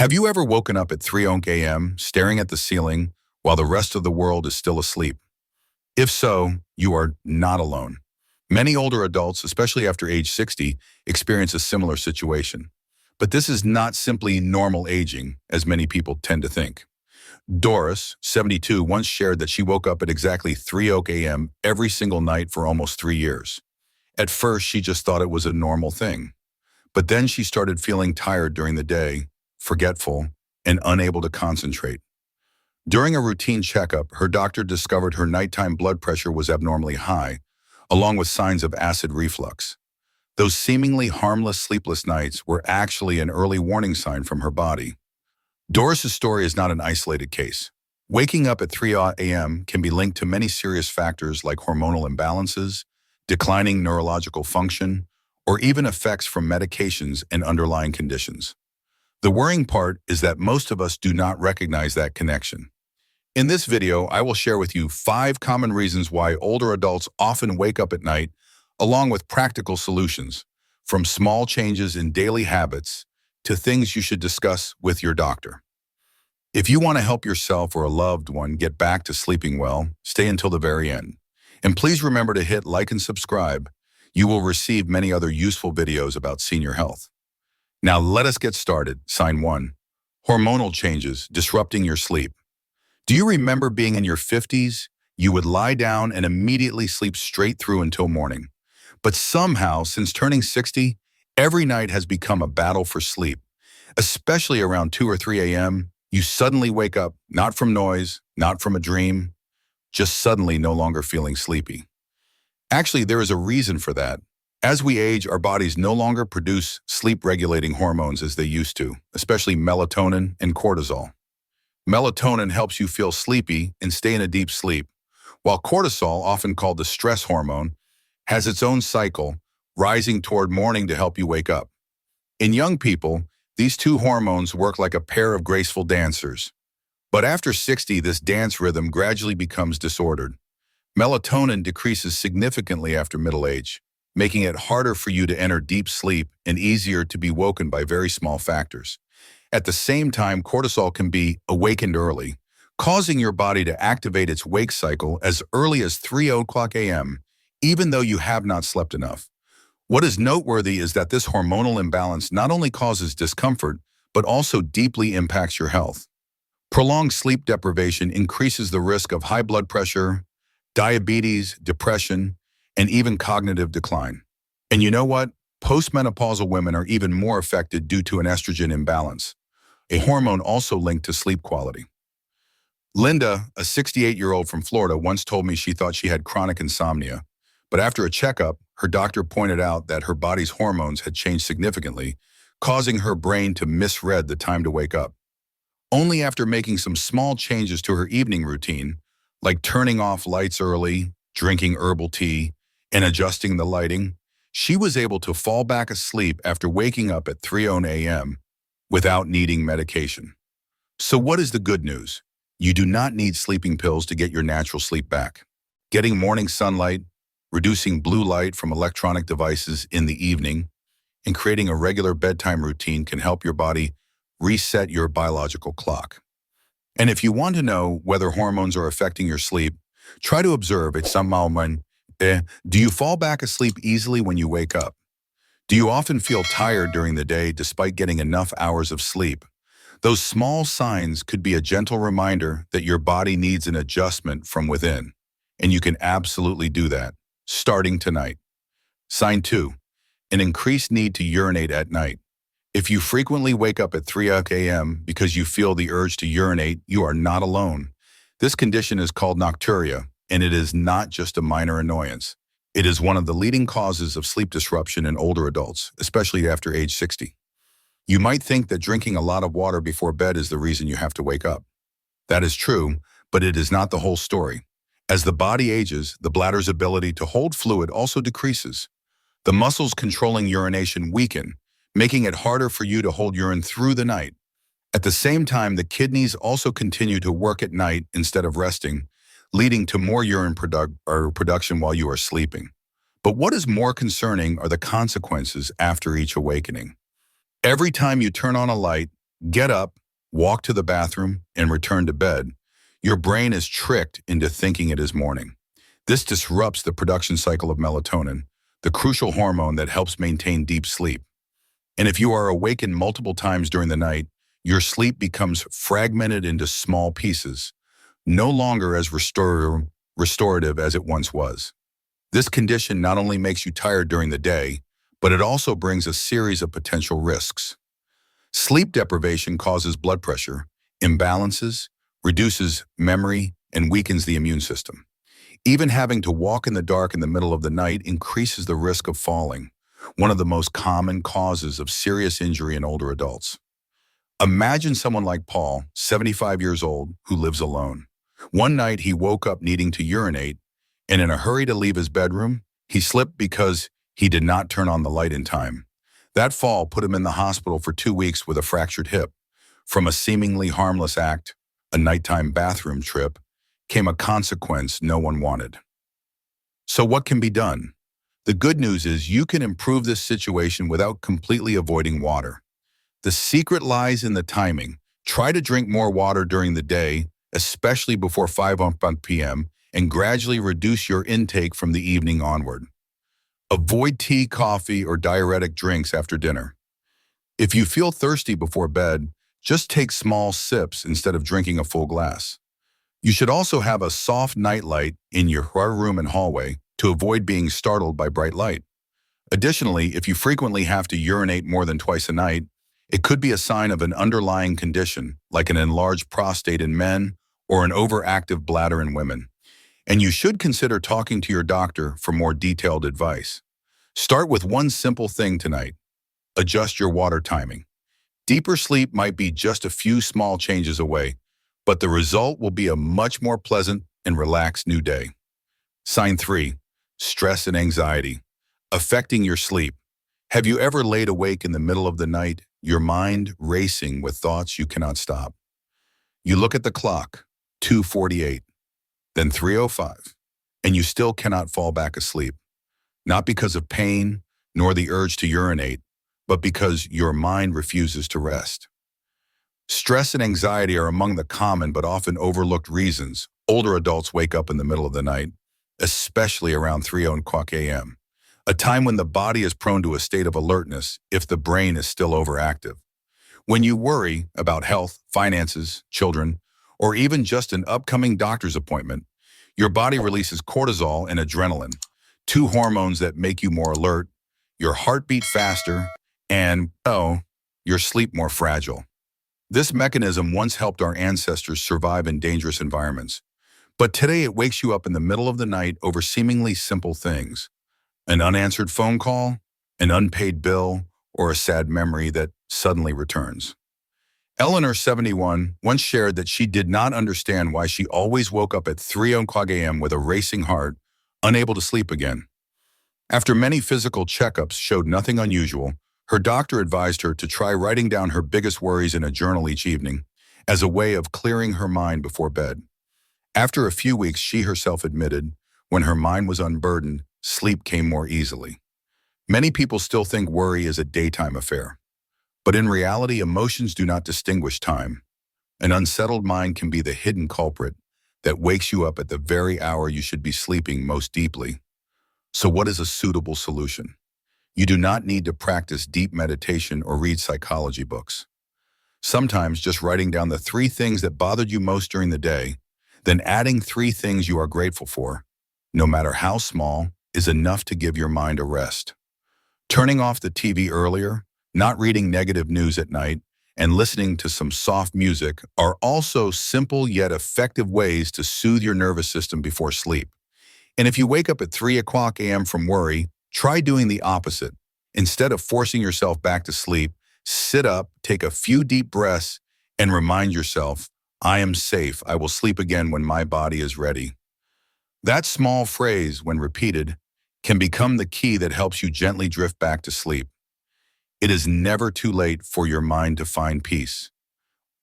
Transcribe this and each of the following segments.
Have you ever woken up at 3 a.m. staring at the ceiling while the rest of the world is still asleep? If so, you are not alone. Many older adults, especially after age 60, experience a similar situation. But this is not simply normal aging, as many people tend to think. Doris, 72, once shared that she woke up at exactly 3 a.m. every single night for almost 3 years. At first, she just thought it was a normal thing. But then she started feeling tired during the day, forgetful, and unable to concentrate. During a routine checkup, her doctor discovered her nighttime blood pressure was abnormally high, along with signs of acid reflux. Those seemingly harmless sleepless nights were actually an early warning sign from her body. Doris's story is not an isolated case. Waking up at 3 a.m. can be linked to many serious factors like hormonal imbalances, declining neurological function, or even effects from medications and underlying conditions. The worrying part is that most of us do not recognize that connection. In this video, I will share with you 5 common reasons why older adults often wake up at night, along with practical solutions, from small changes in daily habits to things you should discuss with your doctor. If you want to help yourself or a loved one get back to sleeping well, stay until the very end. And please remember to hit like and subscribe. You will receive many other useful videos about senior health. Now let us get started. Sign 1. Hormonal changes disrupting your sleep. Do you remember being in your 50s? You would lie down and immediately sleep straight through until morning. But somehow, since turning 60, every night has become a battle for sleep. Especially around 2 or 3 a.m., you suddenly wake up, not from noise, not from a dream, just suddenly no longer feeling sleepy. Actually, there is a reason for that. As we age, our bodies no longer produce sleep-regulating hormones as they used to, especially melatonin and cortisol. Melatonin helps you feel sleepy and stay in a deep sleep, while cortisol, often called the stress hormone, has its own cycle, rising toward morning to help you wake up. In young people, these two hormones work like a pair of graceful dancers. But after 60, this dance rhythm gradually becomes disordered. Melatonin decreases significantly after middle age, making it harder for you to enter deep sleep and easier to be woken by very small factors. At the same time, cortisol can be awakened early, causing your body to activate its wake cycle as early as 3 a.m., even though you have not slept enough. What is noteworthy is that this hormonal imbalance not only causes discomfort, but also deeply impacts your health. Prolonged sleep deprivation increases the risk of high blood pressure, diabetes, depression, and even cognitive decline. And you know what? Postmenopausal women are even more affected due to an estrogen imbalance, a hormone also linked to sleep quality. Linda, a 68-year-old from Florida, once told me she thought she had chronic insomnia, but after a checkup, her doctor pointed out that her body's hormones had changed significantly, causing her brain to misread the time to wake up. Only after making some small changes to her evening routine, like turning off lights early, drinking herbal tea, and adjusting the lighting, she was able to fall back asleep after waking up at 3 a.m. without needing medication. So what is the good news? You do not need sleeping pills to get your natural sleep back. Getting morning sunlight, reducing blue light from electronic devices in the evening, and creating a regular bedtime routine can help your body reset your biological clock. And if you want to know whether hormones are affecting your sleep, try to observe it somehow when, do you fall back asleep easily when you wake up? Do you often feel tired during the day despite getting enough hours of sleep? Those small signs could be a gentle reminder that your body needs an adjustment from within, and you can absolutely do that, starting tonight. Sign 2. An increased need to urinate at night. If you frequently wake up at 3 a.m. because you feel the urge to urinate, you are not alone. This condition is called Nocturia, and it is not just a minor annoyance. It is one of the leading causes of sleep disruption in older adults, especially after age 60. You might think that drinking a lot of water before bed is the reason you have to wake up. That is true, but it is not the whole story. As the body ages, the bladder's ability to hold fluid also decreases. The muscles controlling urination weaken, making it harder for you to hold urine through the night. At the same time, the kidneys also continue to work at night instead of resting, leading to more urine production while you are sleeping. But what is more concerning are the consequences after each awakening. Every time you turn on a light, Get up, walk to the bathroom, and return to bed. Your brain is tricked into thinking it is morning. This disrupts the production cycle of melatonin, the crucial hormone that helps maintain deep sleep. And if you are awakened multiple times during the night, your sleep becomes fragmented into small pieces, no longer as restorative as it once was. This condition not only makes you tired during the day, but it also brings a series of potential risks. Sleep deprivation causes blood pressure, imbalances, reduces memory, and weakens the immune system. Even having to walk in the dark in the middle of the night increases the risk of falling, one of the most common causes of serious injury in older adults. Imagine someone like Paul, 75 years old, who lives alone. One night he woke up needing to urinate, and in a hurry to leave his bedroom, he slipped because he did not turn on the light in time. That fall put him in the hospital for 2 weeks with a fractured hip. From a seemingly harmless act, a nighttime bathroom trip, came a consequence no one wanted. So what can be done? The good news is you can improve this situation without completely avoiding water. The secret lies in the timing. Try to drink more water during the day, especially before 5 p.m., and gradually reduce your intake from the evening onward. Avoid tea, coffee, or diuretic drinks after dinner. If you feel thirsty before bed, just take small sips instead of drinking a full glass. You should also have a soft nightlight in your room and hallway to avoid being startled by bright light. Additionally, if you frequently have to urinate more than twice a night, it could be a sign of an underlying condition, like an enlarged prostate in men or an overactive bladder in women. And you should consider talking to your doctor for more detailed advice. Start with one simple thing tonight. Adjust your water timing. Deeper sleep might be just a few small changes away, but the result will be a much more pleasant and relaxed new day. Sign 3. Stress and anxiety. Affecting your sleep. Have you ever laid awake in the middle of the night, your mind racing with thoughts you cannot stop? You look at the clock, 2:48, then 3:05, and you still cannot fall back asleep. Not because of pain, nor the urge to urinate, but because your mind refuses to rest. Stress and anxiety are among the common but often overlooked reasons older adults wake up in the middle of the night, especially around 3:00 a.m., a time when the body is prone to a state of alertness if the brain is still overactive. When you worry about health, finances, children, or even just an upcoming doctor's appointment, your body releases cortisol and adrenaline, two hormones that make you more alert, your heartbeat faster, and, your sleep more fragile. This mechanism once helped our ancestors survive in dangerous environments, but today it wakes you up in the middle of the night over seemingly simple things. An unanswered phone call, an unpaid bill, or a sad memory that suddenly returns. Eleanor, 71, once shared that she did not understand why she always woke up at 3:00 a.m. with a racing heart, unable to sleep again. After many physical checkups showed nothing unusual, her doctor advised her to try writing down her biggest worries in a journal each evening as a way of clearing her mind before bed. After a few weeks, she herself admitted, when her mind was unburdened, sleep came more easily. Many people still think worry is a daytime affair, but in reality, emotions do not distinguish time. An unsettled mind can be the hidden culprit that wakes you up at the very hour you should be sleeping most deeply. So what is a suitable solution? You do not need to practice deep meditation or read psychology books. Sometimes just writing down the 3 things that bothered you most during the day, then adding 3 things you are grateful for, no matter how small, is enough to give your mind a rest. Turning off the TV earlier, not reading negative news at night, and listening to some soft music are also simple yet effective ways to soothe your nervous system before sleep. And if you wake up at 3:00 a.m. from worry, try doing the opposite. Instead of forcing yourself back to sleep, sit up, take a few deep breaths, and remind yourself, I am safe. I will sleep again when my body is ready. That small phrase, when repeated, can become the key that helps you gently drift back to sleep. It is never too late for your mind to find peace.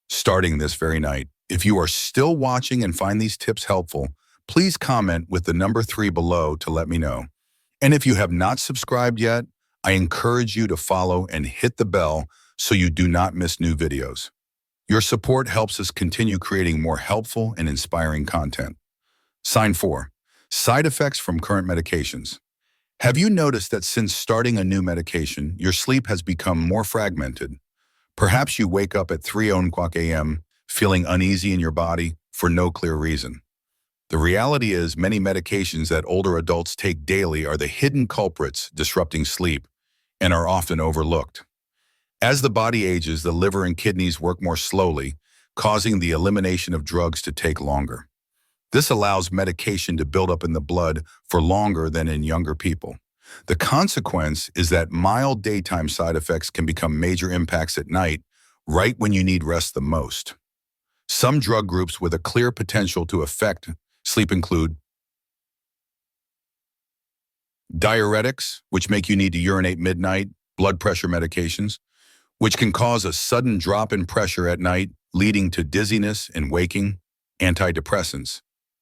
Starting this very night, if you are still watching and find these tips helpful, please comment with the number 3 below to let me know. And if you have not subscribed yet, I encourage you to follow and hit the bell so you do not miss new videos. Your support helps us continue creating more helpful and inspiring content. Sign 4. Side effects from current medications. Have you noticed that since starting a new medication, your sleep has become more fragmented? Perhaps you wake up at 3 a.m. feeling uneasy in your body for no clear reason. The reality is many medications that older adults take daily are the hidden culprits disrupting sleep and are often overlooked. As the body ages, the liver and kidneys work more slowly, causing the elimination of drugs to take longer. This allows medication to build up in the blood for longer than in younger people. The consequence is that mild daytime side effects can become major impacts at night, right when you need rest the most. Some drug groups with a clear potential to affect sleep include diuretics, which make you need to urinate midnight, blood pressure medications, which can cause a sudden drop in pressure at night, leading to dizziness and waking, antidepressants,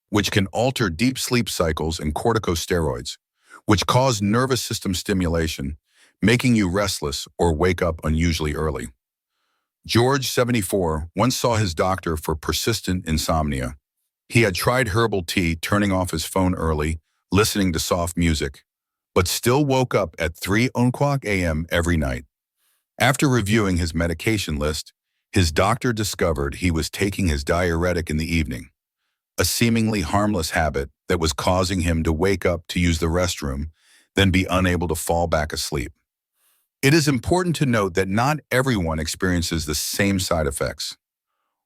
which can alter deep sleep cycles, and corticosteroids, which cause nervous system stimulation, making you restless or wake up unusually early. George, 74, once saw his doctor for persistent insomnia. He had tried herbal tea, turning off his phone early, listening to soft music, but still woke up at 3 a.m. every night. After reviewing his medication list, his doctor discovered he was taking his diuretic in the evening, a seemingly harmless habit that was causing him to wake up to use the restroom, then be unable to fall back asleep. It is important to note that not everyone experiences the same side effects.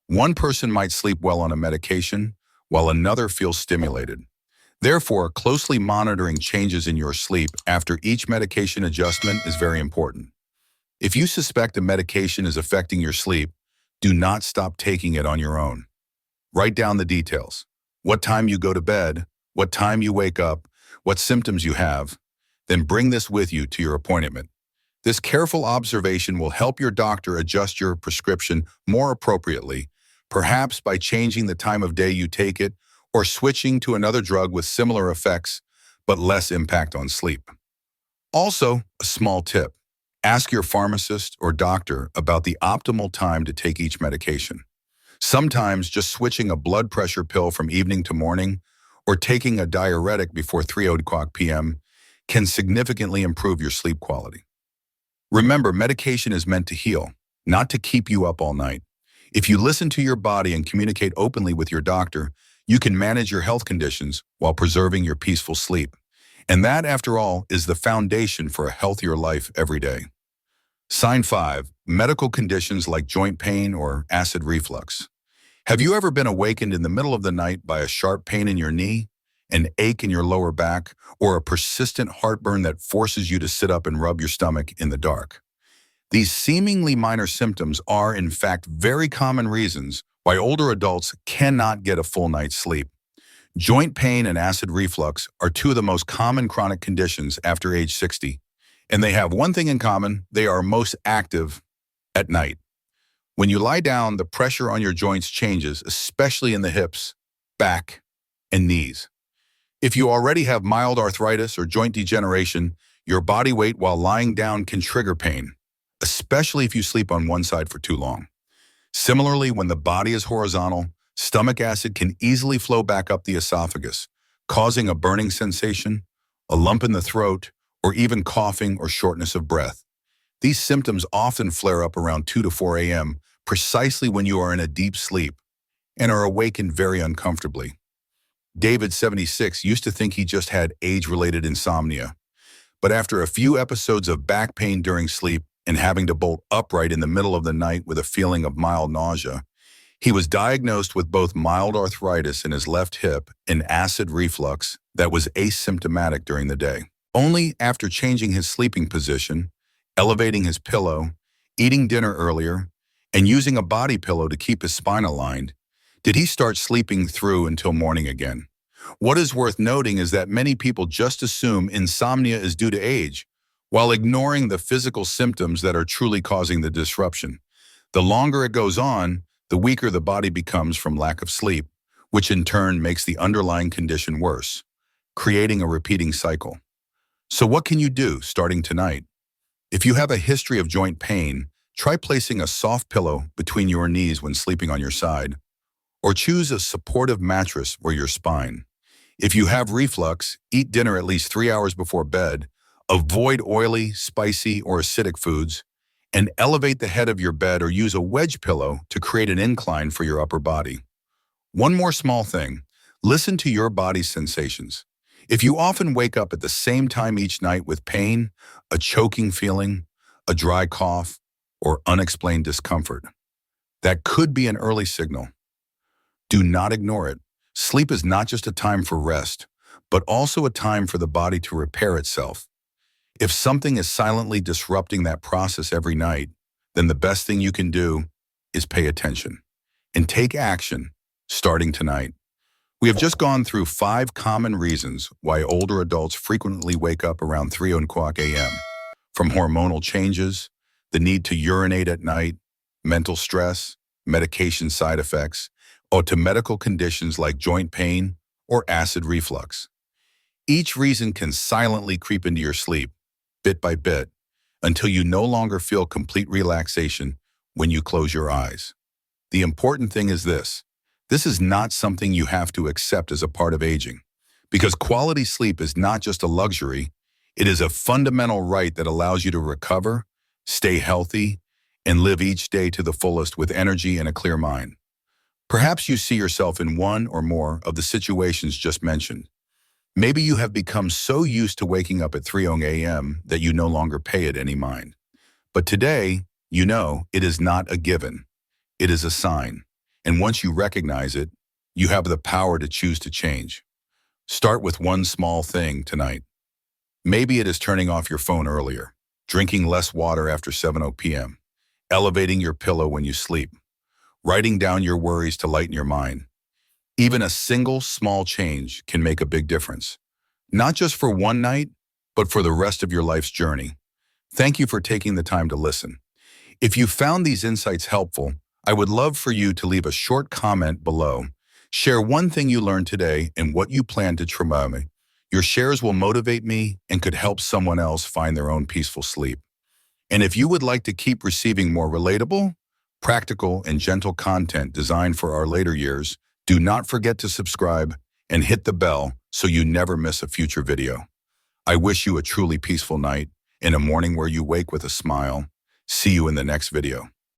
One person might sleep well on a medication, while another feels stimulated. Therefore, closely monitoring changes in your sleep after each medication adjustment is very important. If you suspect a medication is affecting your sleep, do not stop taking it on your own. Write down the details: what time you go to bed, what time you wake up, what symptoms you have. Then bring this with you to your appointment. This careful observation will help your doctor adjust your prescription more appropriately, perhaps by changing the time of day you take it or switching to another drug with similar effects but less impact on sleep. Also, a small tip: ask your pharmacist or doctor about the optimal time to take each medication. Sometimes just switching a blood pressure pill from evening to morning or taking a diuretic before 3 p.m. can significantly improve your sleep quality. Remember, medication is meant to heal, not to keep you up all night. If you listen to your body and communicate openly with your doctor, you can manage your health conditions while preserving your peaceful sleep. And that, after all, is the foundation for a healthier life every day. Sign 5. Medical conditions like joint pain or acid reflux. Have you ever been awakened in the middle of the night by a sharp pain in your knee, an ache in your lower back, or a persistent heartburn that forces you to sit up and rub your stomach in the dark? These seemingly minor symptoms are, in fact, very common reasons why older adults cannot get a full night's sleep. Joint pain and acid reflux are two of the most common chronic conditions after age 60, and they have one thing in common: they are most active at night. When you lie down, the pressure on your joints changes, especially in the hips, back, and knees. If you already have mild arthritis or joint degeneration, your body weight while lying down can trigger pain, especially if you sleep on one side for too long. Similarly, when the body is horizontal, stomach acid can easily flow back up the esophagus, causing a burning sensation, a lump in the throat, or even coughing or shortness of breath. These symptoms often flare up around 2 to 4 a.m., precisely when you are in a deep sleep, and are awakened very uncomfortably. David, 76, used to think he just had age-related insomnia, but after a few episodes of back pain during sleep and having to bolt upright in the middle of the night with a feeling of mild nausea, he was diagnosed with both mild arthritis in his left hip and acid reflux that was asymptomatic during the day. Only after changing his sleeping position, elevating his pillow, eating dinner earlier, and using a body pillow to keep his spine aligned, did he start sleeping through until morning again. What is worth noting is that many people just assume insomnia is due to age, while ignoring the physical symptoms that are truly causing the disruption. The longer it goes on, the weaker the body becomes from lack of sleep, which in turn makes the underlying condition worse, creating a repeating cycle. So what can you do starting tonight? If you have a history of joint pain, Try placing a soft pillow between your knees when sleeping on your side, or choose a supportive mattress for your spine. If you have reflux, eat dinner at least 3 hours before bed, avoid oily, spicy, or acidic foods, and elevate the head of your bed or use a wedge pillow to create an incline for your upper body. One more small thing, listen to your body's sensations. If you often wake up at the same time each night with pain, a choking feeling, a dry cough, or unexplained discomfort, that could be an early signal. Do not ignore it. Sleep is not just a time for rest, but also a time for the body to repair itself. If something is silently disrupting that process every night, then the best thing you can do is pay attention and take action starting tonight. We have just gone through 5 common reasons why older adults frequently wake up around 3 o'clock a.m. From hormonal changes, the need to urinate at night, mental stress, medication side effects, or to medical conditions like joint pain or acid reflux. Each reason can silently creep into your sleep, bit by bit, until you no longer feel complete relaxation when you close your eyes. The important thing is this is not something you have to accept as a part of aging, because quality sleep is not just a luxury, it is a fundamental right that allows you to recover, stay healthy, and live each day to the fullest with energy and a clear mind. Perhaps you see yourself in one or more of the situations just mentioned. Maybe you have become so used to waking up at 3 a.m. that you no longer pay it any mind. But today, you know it is not a given. It is a sign. And once you recognize it, you have the power to choose to change. Start with one small thing tonight. Maybe it is turning off your phone earlier, drinking less water after 7 p.m., elevating your pillow when you sleep, writing down your worries to lighten your mind. Even a single small change can make a big difference, not just for one night, but for the rest of your life's journey. Thank you for taking the time to listen. If you found these insights helpful, I would love for you to leave a short comment below. Share one thing you learned today and what you plan to try. Your shares will motivate me and could help someone else find their own peaceful sleep. And if you would like to keep receiving more relatable, practical, and gentle content designed for our later years, do not forget to subscribe and hit the bell so you never miss a future video. I wish you a truly peaceful night and a morning where you wake with a smile. See you in the next video.